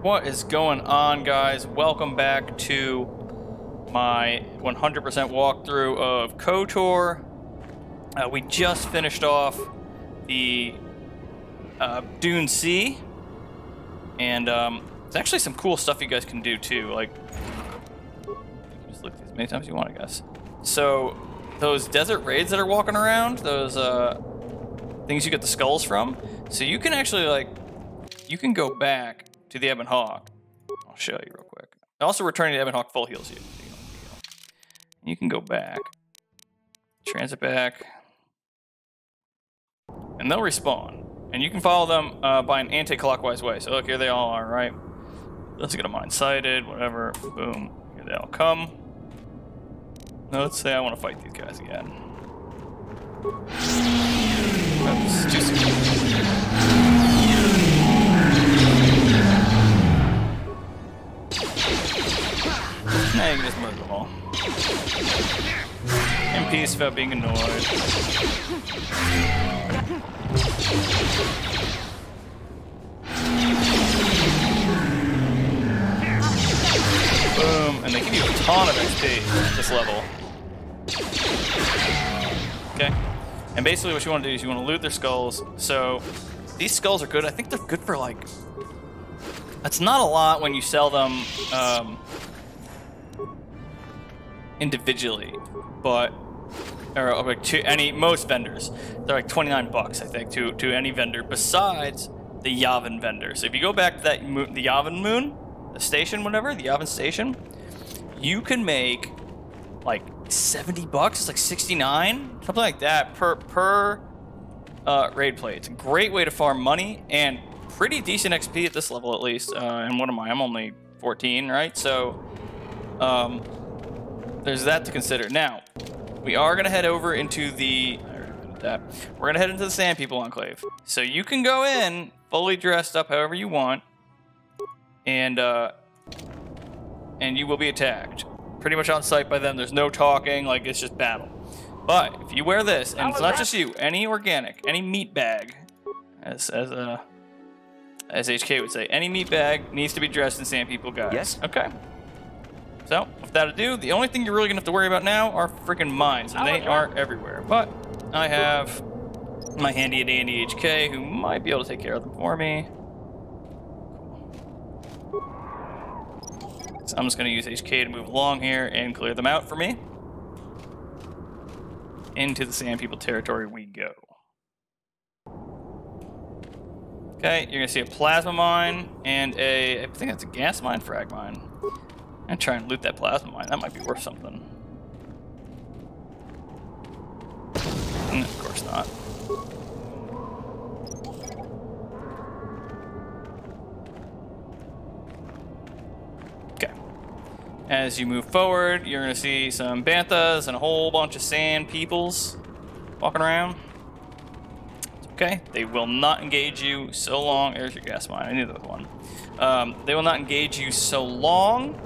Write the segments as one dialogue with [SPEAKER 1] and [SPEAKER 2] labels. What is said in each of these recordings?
[SPEAKER 1] What is going on, guys? Welcome back to my 100% walkthrough of KotOR. We just finished off the Dune Sea, and there's actually some cool stuff you guys can do too. Like, you can just look as many times as you want, I guess. So those desert raids that are walking around, those things you get the skulls from. So you can actually you can go back to the Ebon Hawk. I'll show you real quick. Also, returning to Ebon Hawk full heals you. You can go back, transit back, and they'll respawn. And you can follow them by an anti-clockwise way. So look, here they all are, right? Let's get them mine-sighted, whatever. Boom. Here they all come. Now let's say I want to fight these guys again. Oops, too soon. Now you can just murder them all. In peace without being annoyed. Boom, and they give you a ton of XP at this level. Okay. And basically what you want to do is you want to loot their skulls. So these skulls are good. I think they're good for that's not a lot when you sell them individually, but or to most vendors, they're like 29 bucks, I think, to any vendor besides the Yavin vendor. So if you go back to that the Yavin moon, the station, whatever, the Yavin station, you can make like 70 bucks. It's like 69, something like that per raid play. It's a great way to farm money and pretty decent XP at this level, at least. And what am I? I'm only 14, right? So there's that to consider. Now, we are going to head over into the... We're going to head into the Sand People Enclave. So you can go in fully dressed up however you want, and you will be attacked. Pretty much on sight by them. There's no talking, like it's just battle. But if you wear this, and it's not just you, any organic, any meat bag, as HK would say, any meat bag needs to be dressed in Sand People guys. Yes. Okay. So, without ado, the only thing you're really going to have to worry about now are freaking mines, and they are everywhere. But I have my handy-dandy HK, who might be able to take care of them for me. So I'm just going to use HK to move along here and clear them out for me. Into the Sand People territory we go. Okay, you're going to see a plasma mine and I think that's a gas mine, frag mine. And try and loot that plasma mine. That might be worth something. Of course not. Okay. As you move forward, you're going to see some banthas and a whole bunch of sand peoples walking around. Okay, they will not engage you so long. There's your gas mine. I knew there was one. They will not engage you so long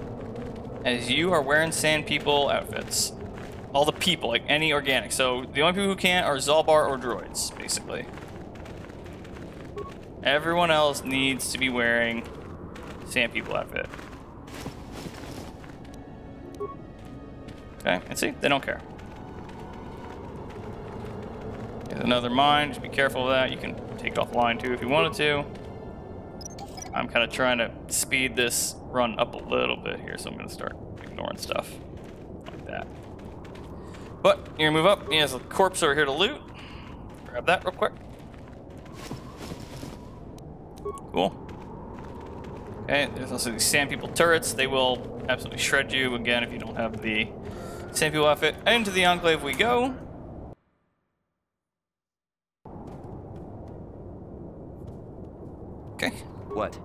[SPEAKER 1] as you are wearing Sand People outfits. All the people, like any organic. So the only people who can't are Zalbar or droids, basically. Everyone else needs to be wearing Sand People outfit. Okay, and see, they don't care. There's another mine, just be careful of that. You can take it offline too if you wanted to. I'm kind of trying to speed this run up a little bit here, so I'm going to start ignoring stuff like that. But you're going to move up. He has a corpse over here to loot. Grab that real quick. Cool. Okay, there's also these Sand People turrets. They will absolutely shred you, again, if you don't have the Sand People outfit. Into the Enclave we go. Okay.
[SPEAKER 2] What?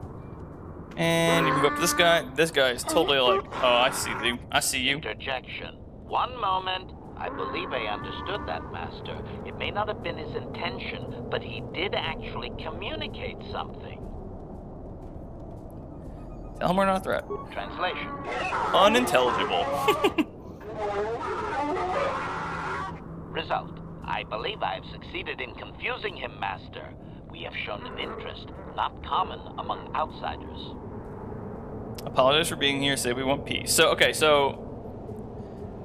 [SPEAKER 1] And you move up to this guy. This guy is totally like, oh, I see you. I see you.
[SPEAKER 3] Interjection. One moment. I believe I understood that, Master. It may not have been his intention, but he did actually communicate something.
[SPEAKER 1] Tell him we're not a threat.
[SPEAKER 3] Translation.
[SPEAKER 1] Unintelligible.
[SPEAKER 3] Result. I believe I have succeeded in confusing him, Master. We have shown an interest not common among outsiders.
[SPEAKER 1] Apologize for being here. Say we want peace. So, okay, so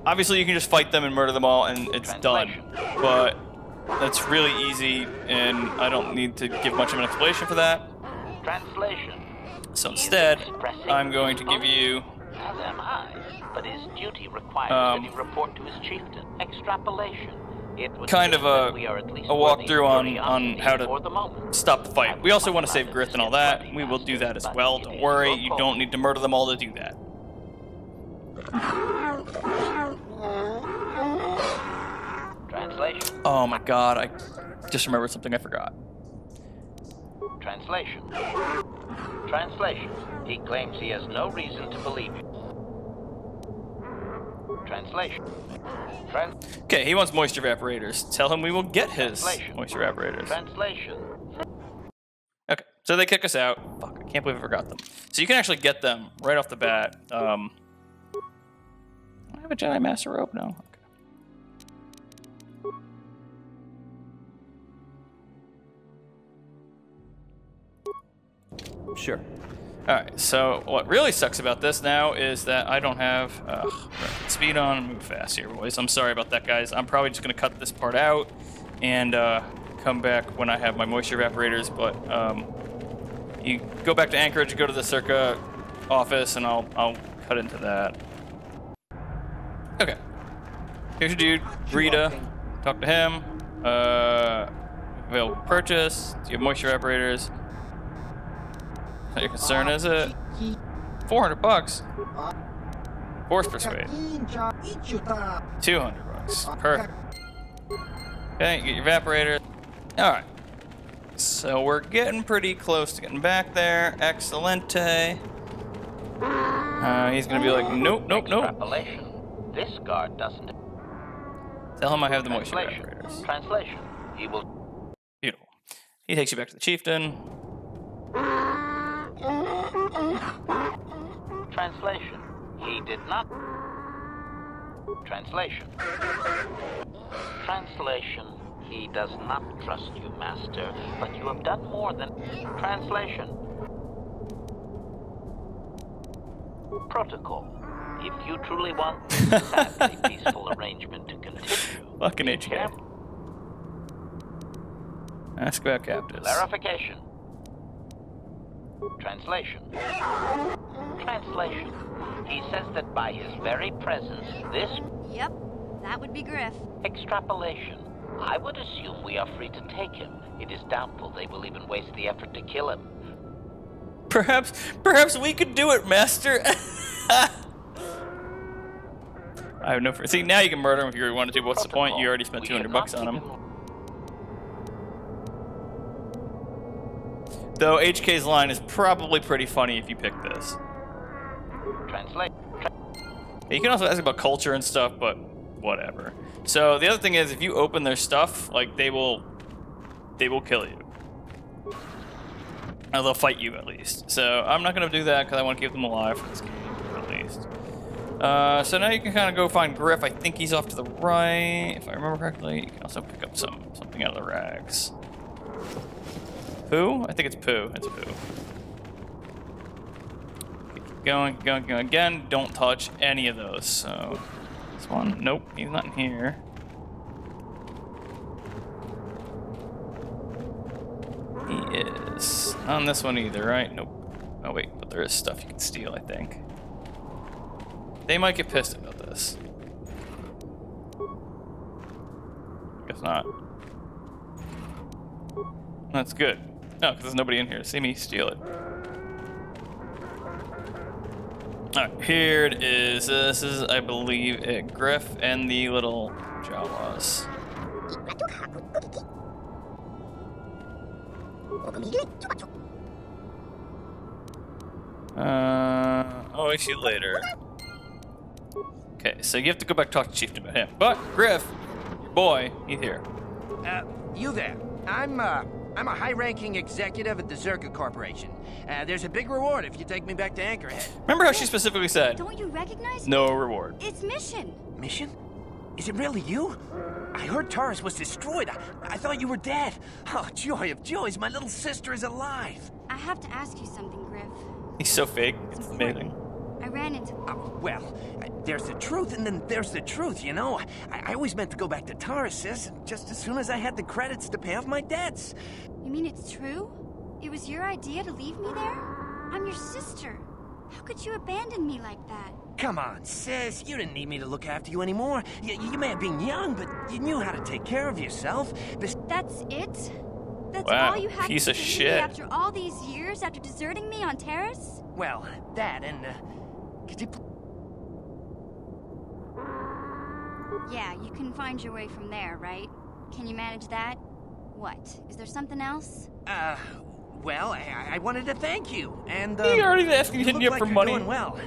[SPEAKER 1] obviously you can just fight them and murder them all and it's done. But that's really easy and I don't need to give much of an explanation for that.
[SPEAKER 3] Translation.
[SPEAKER 1] So instead, I'm going to give you...
[SPEAKER 3] As am I, but his duty requires that he report to his chieftain. Extrapolation. It would
[SPEAKER 1] kind of a walkthrough on how to
[SPEAKER 3] the
[SPEAKER 1] stop the fight. We also want to save Grith and all that. We will do that as well. Don't worry. You don't need to murder them all to do that.
[SPEAKER 3] Translation.
[SPEAKER 1] Oh my god, I just remembered something I forgot.
[SPEAKER 3] Translation. Translation. He claims he has no reason to believe you. Translation.
[SPEAKER 1] Okay, he wants moisture evaporators. Tell him we will get his moisture evaporators.
[SPEAKER 3] Translation.
[SPEAKER 1] Okay, so they kick us out. Fuck, I can't believe I forgot them. So you can actually get them right off the bat. I have a Jedi Master Robe? No. Okay. Sure. Alright, so what really sucks about this now is that I don't have speed on and move fast here, boys. I'm sorry about that, guys. I'm probably just going to cut this part out and come back when I have my moisture evaporators, but you go back to Anchorage, go to the Circa office, and I'll cut into that. Okay. Here's your dude, Rita. Talk to him. Available purchase. Do you have moisture evaporators? Not your concern, is it? $400. Force persuade. $200. Perfect. Okay, get your evaporator. Alright. So we're getting pretty close to getting back there. Excelente. He's gonna be like, nope, nope, nope.
[SPEAKER 3] This guard doesn't.
[SPEAKER 1] Tell him I have the moisture evaporators.
[SPEAKER 3] Translation. He will.
[SPEAKER 1] Beautiful. He takes you back to the chieftain.
[SPEAKER 3] Translation. He did not. Translation. Translation. He does not trust you, Master, but you have done more than... Translation. Protocol. If you truly want this sadly peaceful arrangement to continue...
[SPEAKER 1] Fucking HK. Ask about captives.
[SPEAKER 3] Clarification. Translation. Translation. He says that by his very presence, this...
[SPEAKER 2] Yep, that would be Griff.
[SPEAKER 3] Extrapolation. I would assume we are free to take him. It is doubtful they will even waste the effort to kill him.
[SPEAKER 1] Perhaps we could do it, Master. I have no... See, now you can murder him if you wanted to. What's the point? You already spent $200 on him. Though HK's line is probably pretty funny if you pick this.
[SPEAKER 3] Translate.
[SPEAKER 1] You can also ask about culture and stuff, but whatever. So the other thing is, if you open their stuff, like they will kill you. Or they'll fight you at least. So I'm not gonna do that because I want to keep them alive for this game at least. So now you can kind of go find Griff. I think he's off to the right, if I remember correctly. You can also pick up something out of the rags. Pooh? I think it's Pooh. It's Pooh. Keep going, going, going again. Don't touch any of those. So this one, nope, he's not in here. He is not on this one either, right? Nope. Oh wait, but there is stuff you can steal, I think. They might get pissed about this. Guess not. That's good. No, because there's nobody in here to see me steal it. Alright, here it is. This is, I believe, it. Griff and the little Jawas. I'll see you later. Okay, so you have to go back and talk to Chieftain about him. But Griff, your boy, he's here.
[SPEAKER 4] You there. I'm a high-ranking executive at the Zerka Corporation. There's a big reward if you take me back to Anchorhead.
[SPEAKER 1] Remember how she specifically said,
[SPEAKER 2] Don't you recognize
[SPEAKER 1] no reward.
[SPEAKER 2] It's Mission.
[SPEAKER 4] Mission? Is it really you? I heard Taurus was destroyed. I thought you were dead. Oh, joy of joys, my little sister is alive.
[SPEAKER 2] I have to ask you something, Griff.
[SPEAKER 1] He's so fake. It's amazing.
[SPEAKER 2] I ran into...
[SPEAKER 4] Well, there's the truth, and then there's the truth, you know? I always meant to go back to Taurus, sis, just as soon as I had the credits to pay off my debts.
[SPEAKER 2] You mean it's true? It was your idea to leave me there? I'm your sister. How could you abandon me like that?
[SPEAKER 4] Come on, sis, you didn't need me to look after you anymore. You may have been young, but you knew how to take care of yourself.
[SPEAKER 2] That's it? That's
[SPEAKER 1] Wow,
[SPEAKER 2] all you had
[SPEAKER 1] piece
[SPEAKER 2] to
[SPEAKER 1] of
[SPEAKER 2] say
[SPEAKER 1] shit.
[SPEAKER 2] me after all these years, after deserting me on Terrace?
[SPEAKER 4] Well, that and, could you...
[SPEAKER 2] Yeah, you can find your way from there, right? Can you manage that? What? Is there something else?
[SPEAKER 4] Well, I wanted to thank you, and,
[SPEAKER 1] You already asking,
[SPEAKER 4] you
[SPEAKER 1] hitting
[SPEAKER 4] look
[SPEAKER 1] you up
[SPEAKER 4] like
[SPEAKER 1] for
[SPEAKER 4] you're
[SPEAKER 1] money.
[SPEAKER 4] doing well.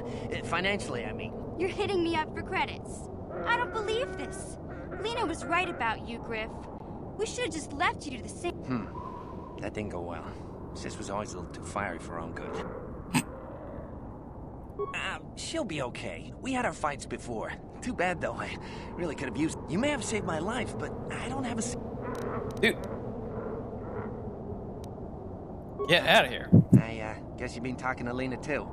[SPEAKER 4] Financially, I mean.
[SPEAKER 2] You're hitting me up for credits. I don't believe this. Lena was right about you, Griff. We should have just left you to the same...
[SPEAKER 4] That didn't go well. Sis was always a little too fiery for her own good. She'll be okay. We had our fights before. Too bad, though. I really could have used... You may have saved my life, but I don't have a...
[SPEAKER 1] Dude. Get out of here.
[SPEAKER 4] I guess you've been talking to Lena, too.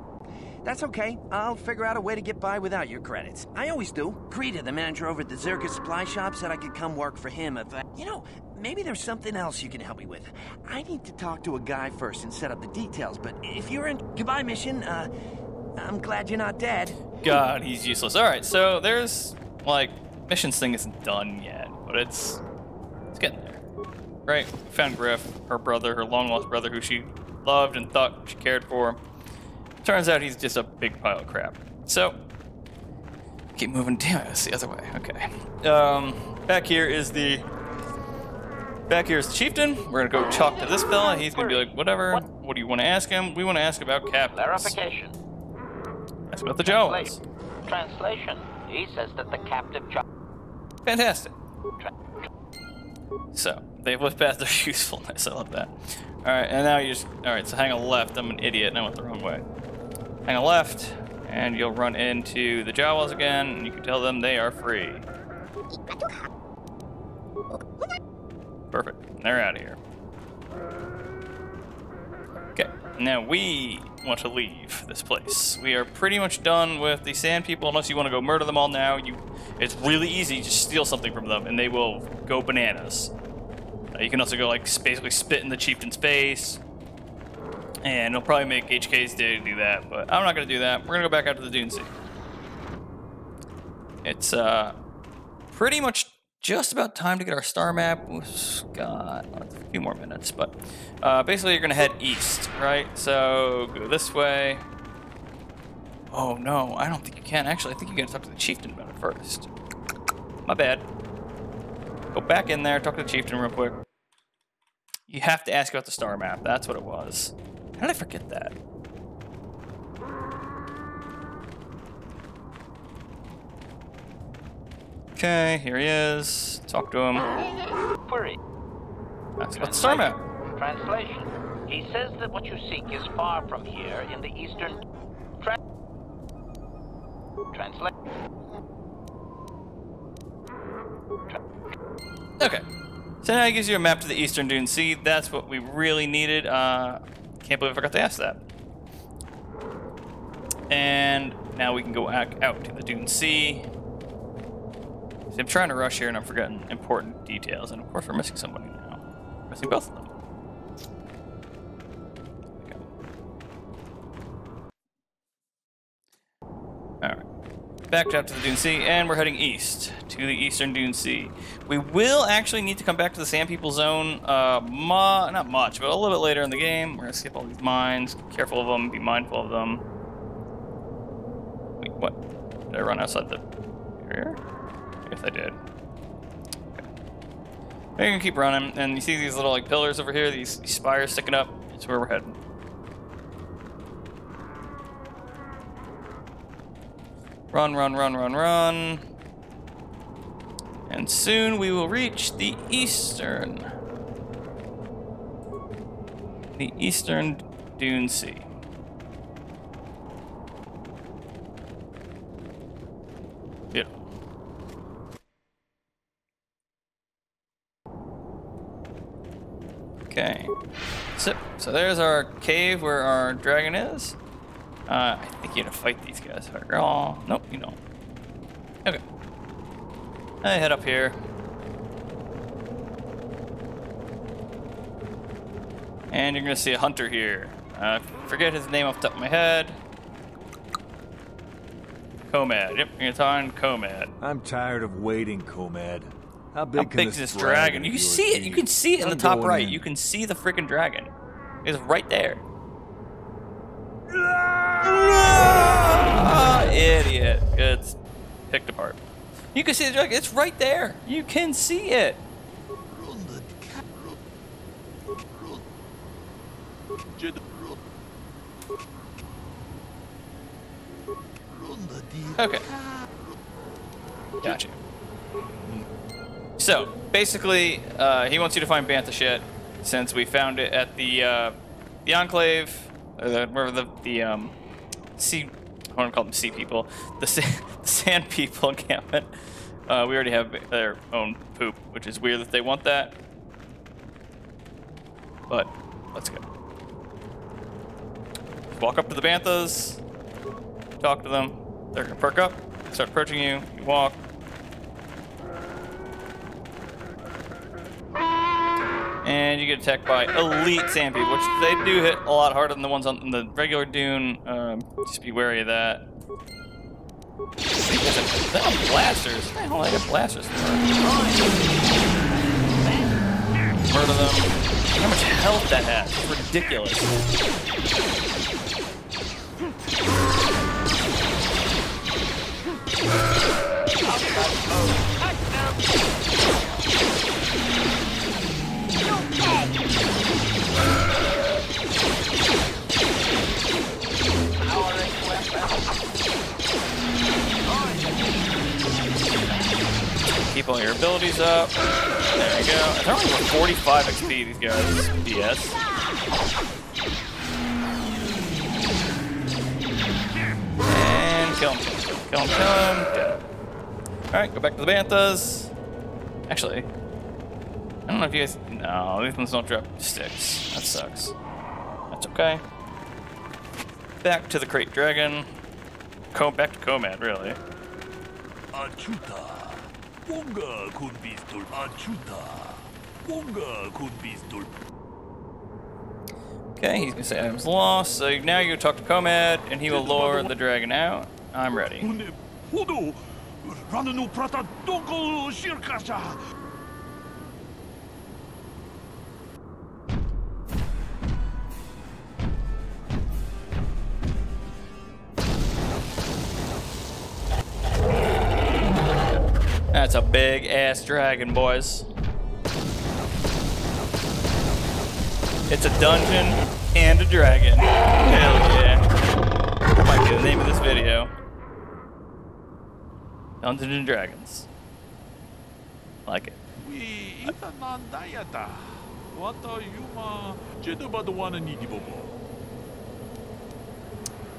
[SPEAKER 4] That's okay. I'll figure out a way to get by without your credits. I always do. Krita, the manager over at the Zerka supply shop, said I could come work for him if You know, maybe there's something else you can help me with. I need to talk to a guy first and set up the details, but if you're in... Goodbye, mission. I'm glad you're not dead.
[SPEAKER 1] God, he's useless. Alright, so there's, like, missions thing isn't done yet, but it's getting there. Right? Found Griff, her brother, her long-lost brother who she loved and thought she cared for. Turns out he's just a big pile of crap. So, keep moving. Damn it, it's the other way. Okay. Back here is the chieftain. We're gonna go talk to this fella. He's gonna be like, whatever. What do you want to ask him? We want to ask about captains.
[SPEAKER 3] Clarification.
[SPEAKER 1] Ask about the Jawas.
[SPEAKER 3] Translation. He says that the captive
[SPEAKER 1] Fantastic. So, they've lived past their usefulness. I love that. Alright, and now you just... Alright, so hang a left. I'm an idiot and I went the wrong way. Hang a left, and you'll run into the Jawas again, and you can tell them they are free. Perfect. They're out of here. Okay, now we want to leave this place. We are pretty much done with the Sand People, unless you want to go murder them all now. It's really easy. Just steal something from them, and they will go bananas. You can also go, like, basically spit in the chieftain's face. And it'll probably make HK's day to do that, but I'm not going to do that. We're going to go back out to the Dune Sea. It's pretty much just about time to get our star map. We've got a few more minutes, but basically you're going to head east, right? So go this way. Oh, no, I don't think you can. Actually, I think you got to talk to the chieftain about it first. My bad. Go back in there, talk to the chieftain real quick. You have to ask about the star map. That's what it was. How did I forget that? Okay, here he is. Talk to him.
[SPEAKER 3] Query.
[SPEAKER 1] That's about the star map.
[SPEAKER 3] Translation. He says that what you seek is far from here in the eastern... Translate.
[SPEAKER 1] Okay. So now it gives you a map to the eastern Dune Sea. That's what we really needed. Can't believe I forgot to ask that. And now we can go out to the Dune Sea. So I'm trying to rush here and I'm forgetting important details. And of course we're missing somebody now. We're missing both of them. Alright. Back out to the Dune Sea, and we're heading east to the eastern Dune Sea. We will actually need to come back to the Sand People Zone, not much, but a little bit later in the game. We're gonna skip all these mines, be careful of them, be mindful of them. Wait, what? Did I run outside the area? Yes, I did. Okay. We're gonna keep running, and you see these little like pillars over here, these spires sticking up. That's where we're heading. Run, run, run, run, run. And soon we will reach the eastern Dune Sea. Beautiful. Okay. So there's our cave where our dragon is. I think you have to fight these guys. Oh, nope, you don't. Okay. I head up here. And you're gonna see a hunter here. Forget his name off the top of my head. Comad. Yep, you're gonna find Comad.
[SPEAKER 5] I'm tired of waiting, Comad. How big
[SPEAKER 1] How
[SPEAKER 5] can
[SPEAKER 1] big is this dragon? You can see it. You can see it in the top right. You can see the freaking dragon. It's right there. Idiot. It's picked apart. You can see the dragon. It's right there. You can see it. Okay. Gotcha. So, basically, he wants you to find Bantha shit, since we found it at the Enclave, or the sea, I want to call them sea people, the sand people encampment. We already have their own poop, which is weird that they want that. But, let's go. Walk up to the Banthas, talk to them. They're gonna perk up, start approaching you, you walk. And you get attacked by elite sand people, which they do hit a lot harder than the ones on the regular dune. Just be wary of that. They have blasters. What the hell I got blasters for? Murder them. How much health that has? It's ridiculous. Keep all your abilities up. There you go. They're only 45 XP, these guys. BS. And kill him. Kill him, kill him. Dead. Alright, go back to the Banthas. Actually, I don't know if you guys... No, these ones don't drop sticks. That sucks. That's okay. Back to the Crate Dragon. Back to Comad, really. Okay, he's gonna say items lost. So now you go talk to Comad, and he will lure the dragon out. I'm ready. That's a big ass dragon, boys. It's a dungeon and a dragon. Hell yeah. That might be the name of this video. Dungeons and Dragons. Like it.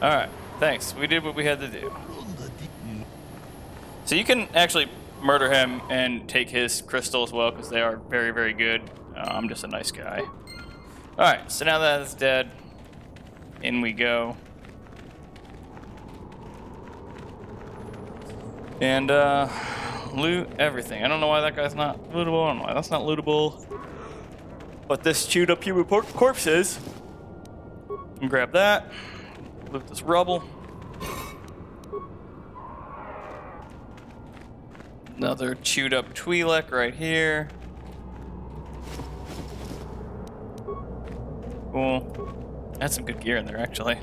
[SPEAKER 1] Alright, thanks. We did what we had to do. So you can actually murder him and take his crystal as well, because they are very, very good. I'm just a nice guy. Alright, so now that it's dead, in we go. And loot everything. I don't know why that guy's not lootable. I don't know why that's not lootable. But this chewed up human corpse is. And grab that. Loot this rubble. Another chewed up Twi'lek right here. Cool. That's some good gear in there, actually.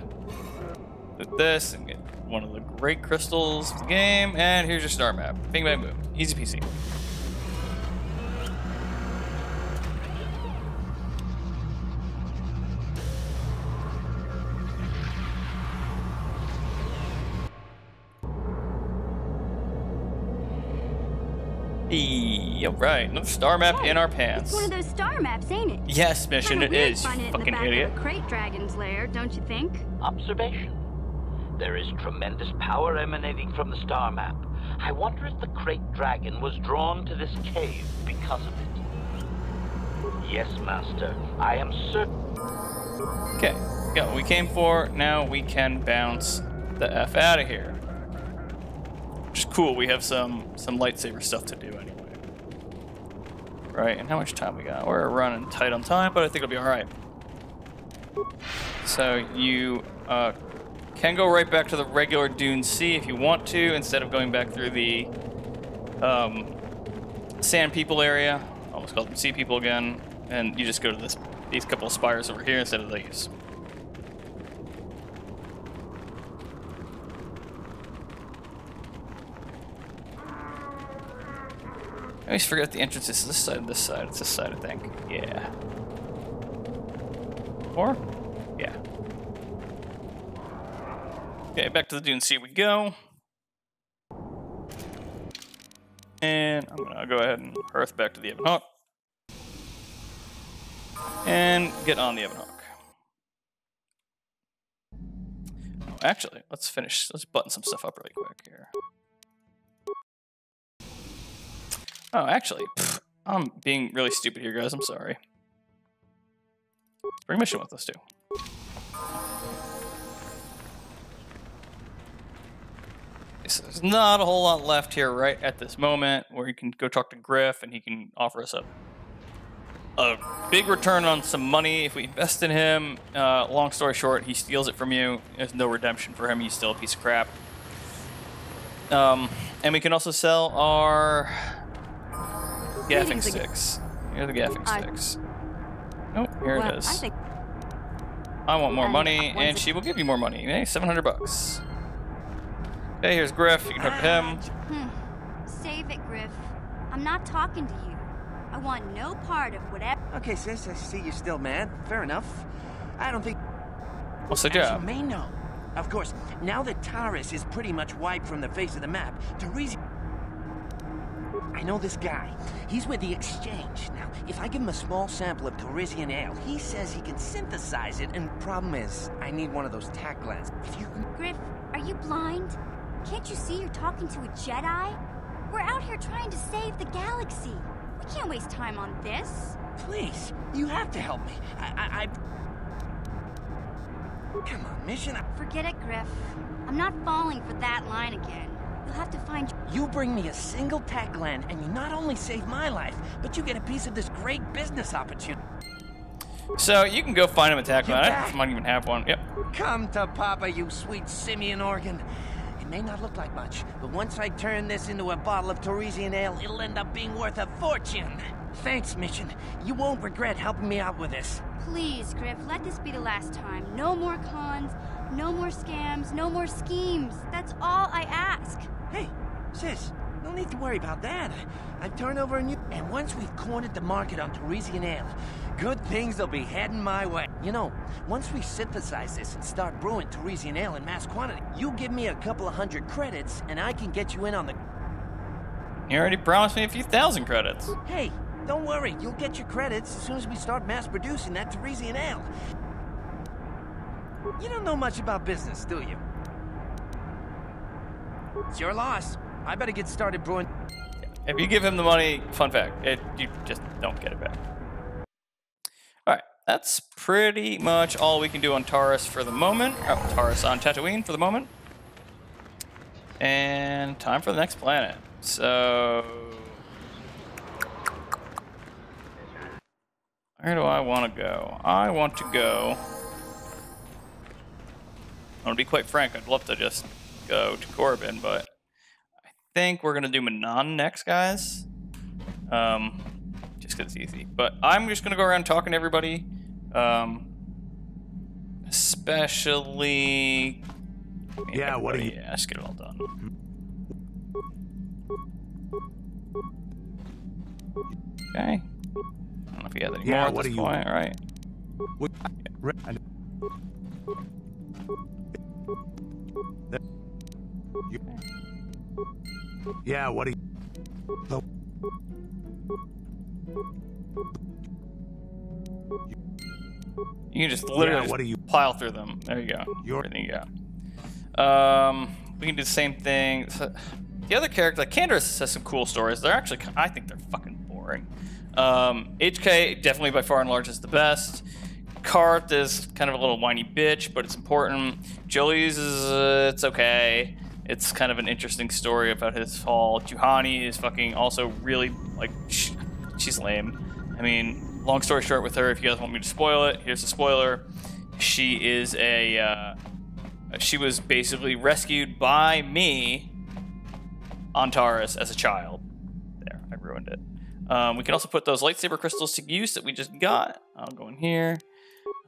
[SPEAKER 1] Loot this and get one of the great crystals of the game. And here's your star map. Bing, bang, boom. Easy peasy. Yep, right. Another star map in our pants.
[SPEAKER 2] It's one of those star maps, ain't it?
[SPEAKER 1] Yes, Mission, it is. You fucking idiot.
[SPEAKER 2] In the Crate Dragon's lair, don't you think?
[SPEAKER 3] Observation. There is tremendous power emanating from the star map. I wonder if the Crate Dragon was drawn to this cave because of it. Yes, Master. I am certain.
[SPEAKER 1] Okay. got what we came for. Now we can bounce the F out of here. Which is cool. We have some lightsaber stuff to do anyway. Right, and how much time we got? We're running tight on time, but I think it'll be alright. So you can go right back to the regular Dune Sea if you want to, instead of going back through the Sand People area. Almost called them Sea People again. And you just go to these couple of spires over here instead of these. I always forget the entrance is this side, this side. It's this side, I think. Yeah. Or? Yeah. Okay, back to the Dune Sea we go. And I'm gonna go ahead and hearth back to the Ebon Hawk. And get on the Ebon Hawk. Oh, actually, let's button some stuff up really quick here. Oh, actually, I'm being really stupid here, guys. I'm sorry. Bring mission with us, too. So there's not a whole lot left here right at this moment where you can go talk to Griff and he can offer us a big return on some money if we invest in him. Long story short, he steals it from you. There's no redemption for him. He's still a piece of crap. And we can also sell our gaffing sticks. Here are the gaffing sticks. Nope, here it is. I want more money, and she will give you more money. Hey, 700 bucks. Okay, here's Griff. You can talk to him.
[SPEAKER 2] Save it, Griff. I'm not talking to you. I want no part of whatever.
[SPEAKER 4] Okay, sis, I see you're still mad. Fair enough. I don't think...
[SPEAKER 1] What's the
[SPEAKER 4] As
[SPEAKER 1] job?
[SPEAKER 4] you may know, of course, now that Taurus is pretty much wiped from the face of the map, Teresa... I know this guy. He's with the Exchange. Now, if I give him a small sample of Taurisian ale, he says he can synthesize it, and the problem is, I need one of those tack glands. If you can...
[SPEAKER 2] Griff, are you blind? Can't you see you're talking to a Jedi? We're out here trying to save the galaxy. We can't waste time on this.
[SPEAKER 4] Please, you have to help me. Come on, mission.
[SPEAKER 2] Forget it, Griff. I'm not falling for that line again. You'll have to find...
[SPEAKER 4] You bring me a single tack gland, and you not only save my life, but you get a piece of this great business opportunity.
[SPEAKER 1] So you can go find him a tack gland. I might even have one. Yep.
[SPEAKER 4] Come to Papa, you sweet simian organ. It may not look like much, but once I turn this into a bottle of Taurisian ale, it'll end up being worth a fortune. Thanks, Mission. You won't regret helping me out with this.
[SPEAKER 2] Please, Griff, let this be the last time. No more cons, no more scams, no more schemes. That's all I ask.
[SPEAKER 4] Hey, sis, no need to worry about that. I've turned over a new... And once we've cornered the market on Taurisian ale, good things will be heading my way. You know, once we synthesize this and start brewing Taurisian ale in mass quantity, you give me a couple of 100 credits, and I can get you in on the...
[SPEAKER 1] You already promised me a few thousand credits.
[SPEAKER 4] Hey, don't worry. You'll get your credits as soon as we start mass producing that Taurisian ale. You don't know much about business, do you? It's your loss. I better get started brewing...
[SPEAKER 1] If you give him the money, fun fact, you just don't get it back. Alright, that's pretty much all we can do on Taurus for the moment. Oh, Taurus on Tatooine for the moment. And time for the next planet. So... where do I want to go? I want to go... I'm going to be quite frank, I'd love to just go to Corbin, but... I think we're gonna do Manon next, guys. Just 'cause it's easy. But I'm just gonna go around talking to everybody. Especially...
[SPEAKER 5] Yeah, what are you...
[SPEAKER 1] Yeah, let's get it all done. Okay. I don't know if he has any more at this point, right?
[SPEAKER 5] Yeah, what are you...
[SPEAKER 1] You can just literally pile through them. There you go. Everything you got. We can do the same thing. So, the other character, like Candace, has some cool stories. They're actually, I think they're fucking boring. HK, definitely by far and large, is the best. Karth is kind of a little whiny bitch, but it's important. Jolie's is, it's okay. It's kind of an interesting story about his fall. Juhani is fucking also really, like, she's lame. I mean, long story short with her, if you guys want me to spoil it, here's the spoiler. She is she was basically rescued by me on Taurus as a child. There, I ruined it. We can also put those lightsaber crystals to use that we just got. I'll go in here,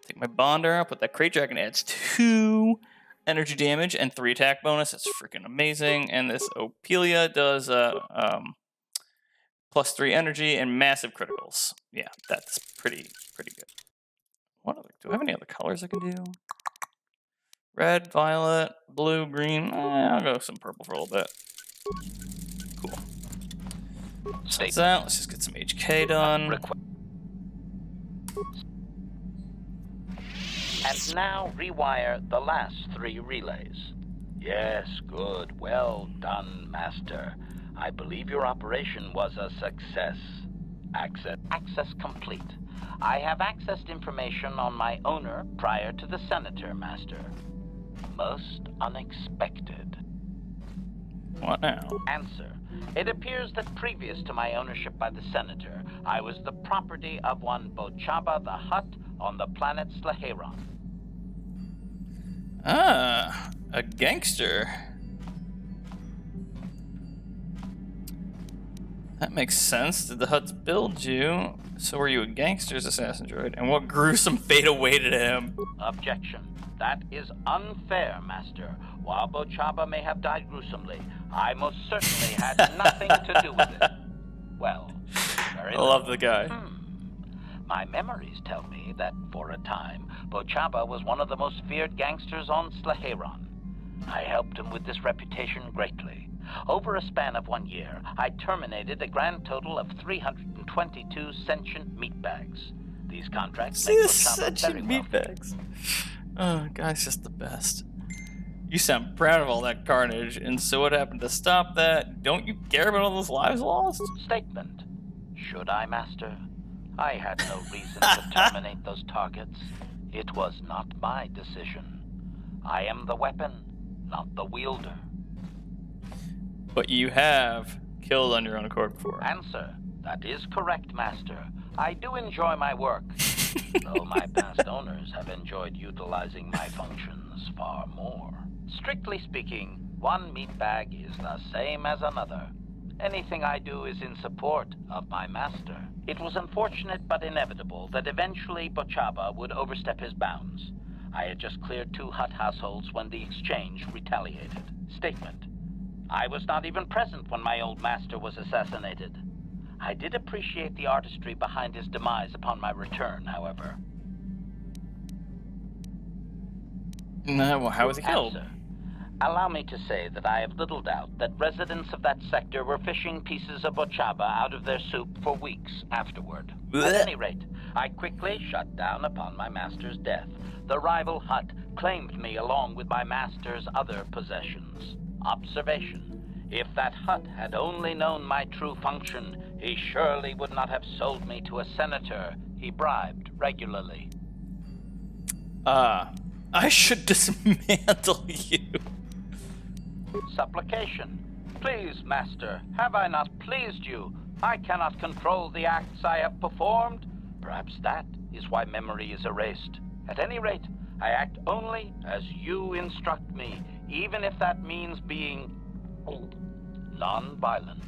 [SPEAKER 1] take my bonder, I'll put that crate dragon, adds 2 energy damage and 3 attack bonus. That's freaking amazing. And this Opelia does +3 energy and massive criticals. Yeah, that's pretty good. What other, do I have any other colors I can do? Red, violet, blue, green. I'll go some purple for a little bit. Cool. So that's that. Let's just get some HK done.
[SPEAKER 3] And now rewire the last 3 relays. Yes, good. Well done, Master. I believe your operation was a success. Access complete. I have accessed information on my owner prior to the Senator, Master. Most unexpected.
[SPEAKER 1] What now?
[SPEAKER 3] Answer. It appears that previous to my ownership by the Senator, I was the property of one Bochaba the Hutt on the planet Slaheron.
[SPEAKER 1] Ah, a gangster. That makes sense. Did the Hutts build you? So were you a gangster's assassin droid? And what gruesome fate awaited him?
[SPEAKER 3] Objection. That is unfair, Master. While Bochaba may have died gruesomely, I most certainly had nothing to do with it. Well, very
[SPEAKER 1] I love the guy.
[SPEAKER 3] My memories tell me that, for a time, Bochaba was one of the most feared gangsters on Slaheron. I helped him with this reputation greatly. Over a span of 1 year, I terminated a grand total of 322 sentient meatbags. These contracts make Bochaba very
[SPEAKER 1] meatbags. Oh, guy's just the best. You sound proud of all that carnage, and so what happened to stop that? Don't you care about all those lives lost?
[SPEAKER 3] Statement. Should I, Master? I had no reason to terminate those targets. It was not my decision. I am the weapon, not the wielder.
[SPEAKER 1] But you have killed on your own accord before.
[SPEAKER 3] Answer. That is correct, Master. I do enjoy my work, though my past owners have enjoyed utilizing my functions far more. Strictly speaking, one meatbag is the same as another. Anything I do is in support of my master. It was unfortunate but inevitable that eventually Bochaba would overstep his bounds. I had just cleared 2 Hutt households when the exchange retaliated. Statement. I was not even present when my old master was assassinated. I did appreciate the artistry behind his demise upon my return, however.
[SPEAKER 1] Well, how was he killed?
[SPEAKER 3] Answer. Allow me to say that I have little doubt that residents of that sector were fishing pieces of Bochaba out of their soup for weeks afterward. At any rate, I quickly shut down upon my master's death. The rival Hutt claimed me along with my master's other possessions. Observation. If that Hutt had only known my true function, he surely would not have sold me to a senator he bribed regularly.
[SPEAKER 1] I should dismantle you.
[SPEAKER 3] Supplication. Please, Master, have I not pleased you? I cannot control the acts I have performed. Perhaps that is why memory is erased. At any rate, I act only as you instruct me, even if that means being non-violent.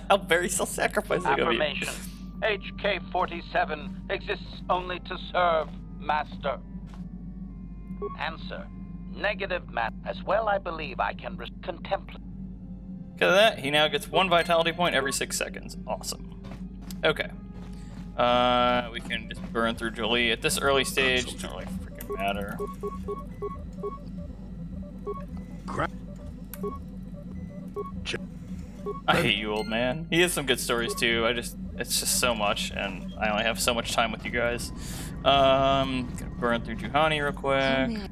[SPEAKER 1] How very self-sacrificing of you.
[SPEAKER 3] Affirmation. HK-47 exists only to serve, Master. Answer. Negative, Matt. As well, I believe I can contemplate.
[SPEAKER 1] Look at that. He now gets 1 vitality point every 6 seconds. Awesome. Okay. We can just burn through Jolie at this early stage. Doesn't really freaking matter. I hate you, old man. He has some good stories too. It's just so much, and I only have so much time with you guys. Gonna burn through Juhani real quick.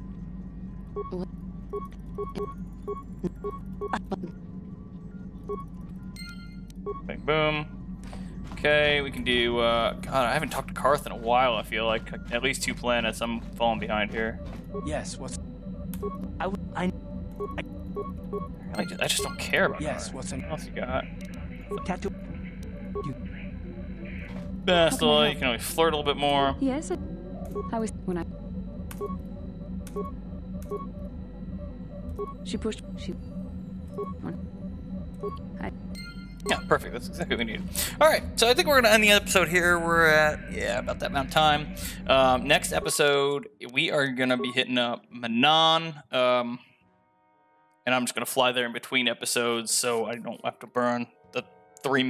[SPEAKER 1] Bang boom. Okay, we can do, God, I haven't talked to Karth in a while, I feel like. At least 2 planets. I'm falling behind here.
[SPEAKER 4] Yes, what's...
[SPEAKER 1] I just don't care about
[SPEAKER 4] Yes,
[SPEAKER 1] Karth.
[SPEAKER 4] what's in...
[SPEAKER 1] What else you got?
[SPEAKER 4] Tattoo...
[SPEAKER 1] Bastila, you can only flirt a little bit more.
[SPEAKER 6] Yes, I was when I. She pushed. She.
[SPEAKER 1] Yeah, perfect. That's exactly what we need. All right, so I think we're going to end the episode here. We're at, about that amount of time. Next episode, we are going to be hitting up Manon. And I'm just going to fly there in between episodes so I don't have to burn the 3 minutes.